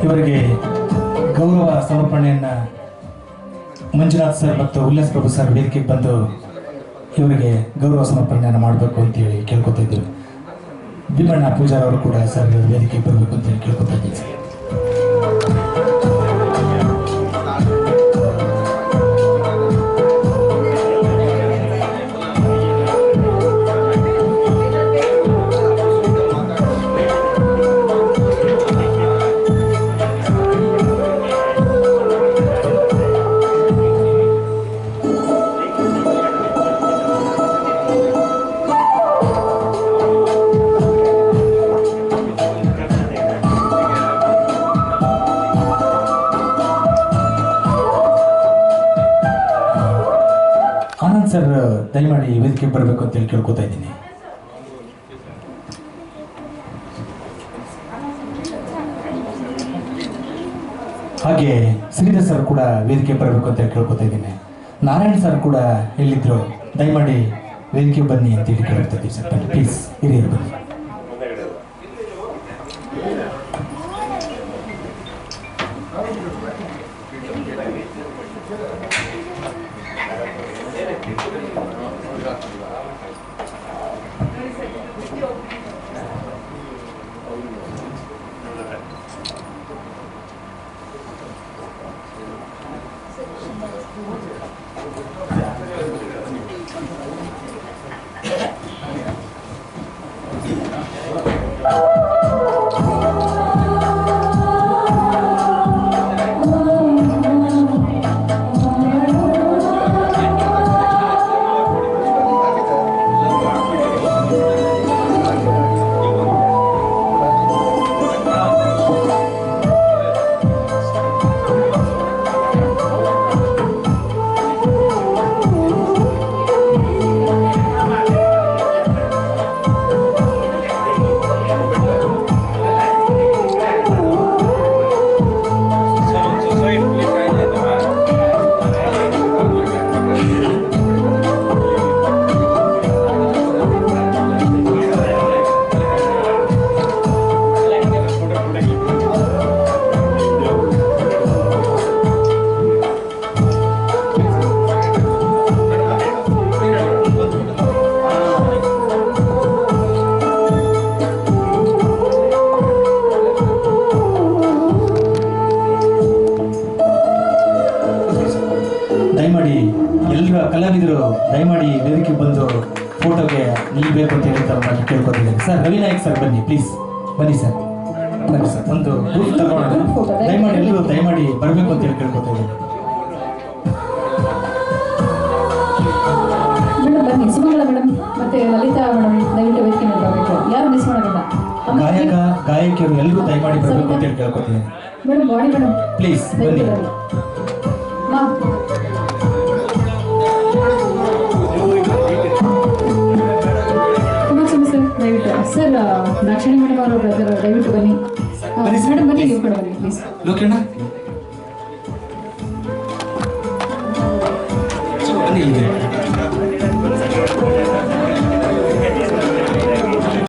ಇವರಿಗೆ ಗೌರವ ಸಮರ್ಪಣೆಯನ್ನು ಮಂಜುನಾಥ್ ಸರ್ ಮತ್ತು ಉಲ್ಲಾಸ್ ಪ್ರಭು ಸರ್ ವೇದಿಕೆಗೆ ಬಂದು ಇವರಿಗೆ ಗೌರವ ಸಮರ್ಪಣೆಯನ್ನು ಮಾಡಬೇಕು ಅಂತೇಳಿ ಕೇಳ್ಕೊತಾ ಇದ್ದೀವಿ. ಭೀಮಣ್ಣ ಪೂಜಾರ್ ಅವರು ಕೂಡ ಸರ್ ವೇದಿಕೆಗೆ ಬರಬೇಕು ಅಂತೇಳಿ ಕೇಳ್ಕೊತಾ ಇದ್ದೀವಿ ಸರ್. ಆನಂದ್ ಸರ್ ದಯಮಾಡಿ ವೇದಿಕೆ ಬರಬೇಕು ಅಂತೇಳಿ ಕೇಳ್ಕೊತಾ ಇದ್ದೀನಿ. ಹಾಗೆ ಶ್ರೀಧರ್ ಸರ್ ಕೂಡ ವೇದಿಕೆ ಬರಬೇಕು ಅಂತೇಳಿ ಕೇಳ್ಕೊತಾ ಇದ್ದೀನಿ. ನಾರಾಯಣ್ ಸರ್ ಕೂಡ ಎಲ್ಲಿದ್ರು ದಯಮಾಡಿ ವೇದಿಕೆ ಬನ್ನಿ ಅಂತೇಳಿ ಕೇಳ್ಕೊತಾ ಇದ್ದೀವಿ ಸರ್. ಬನ್ನಿ ಪ್ಲೀಸ್, ಹಿರಿಯರು ಬನ್ನಿ. ದಯಮಾಡಿ ಎಲ್ಲರ ಕಲಾವಿದರು ದಯಮಾಡಿ ವೇದಿಕೆ ಬಂದು ಫೋಟೋಗೆ ನಿಲ್ಲಬೇಕು ಅಂತ ಹೇಳ್ತಾರೆ ಕೇಳ್ಕೊತಿದ್ದೀನಿ ಸರ್. ರವಿನಾಯಕ್ ಸರ್ ಬನ್ನಿ ಪ್ಲೀಸ್, ಬನ್ನಿ ಸರ್, ಬನ್ನಿ ಸರ್, ಒಂದು ಗ್ರೂಪ್ ತಗೊಳ್ಳೋಣ. ದಯಮಾಡಿ ಎಲ್ಲರೂ ದಯಮಾಡಿ ಬರಬೇಕು ಅಂತ ಹೇಳಿ ಕೇಳ್ಕೊತಾ ಇದ್ದೀನಿ. ಮೇಡಮ್ ಬನ್ನಿ, ಸುಮಂಗಳ ಮೇಡಮ್ ಮತ್ತೆ ಲಲಿತಾ ಮೇಡಮ್ ದಯವಿಟ್ಟು ವೇದಿಕೆ ಮೇಲೆ ಬರಬೇಕು, ಯಾರು ಮಿಸ್ ಮಾಡೋದಿಲ್ಲ. ಗಾಯಕ ಗಾಯಕಿಯರು ಎಲ್ಲರೂ ದಯಮಾಡಿ ಬರಬೇಕು ಅಂತ ಹೇಳಿ ಕೇಳ್ಕೊತೀನಿ. ಮೇಡಮ್ ಬಾಡಿ ಮೇಡಮ್ ಪ್ಲೀಸ್ ಬನ್ನಿ. ತುಂಬ ಕ್ಷಮೆ ಸರ್, ದಯವಿಟ್ಟು ಸರ್ ದಾಕ್ಷಿಣಿ ಮೇಡಮ್ ಅವರು ಬರ್ತಾರೆ, ದಯವಿಟ್ಟು ಬನ್ನಿ. ಮೇಡಮ್ ಬನ್ನಿ, ನೀವು ಕೂಡ ಬನ್ನಿ ಪ್ಲೀಸ್. ಲೋಕಣ್ಣ ಬನ್ನಿ.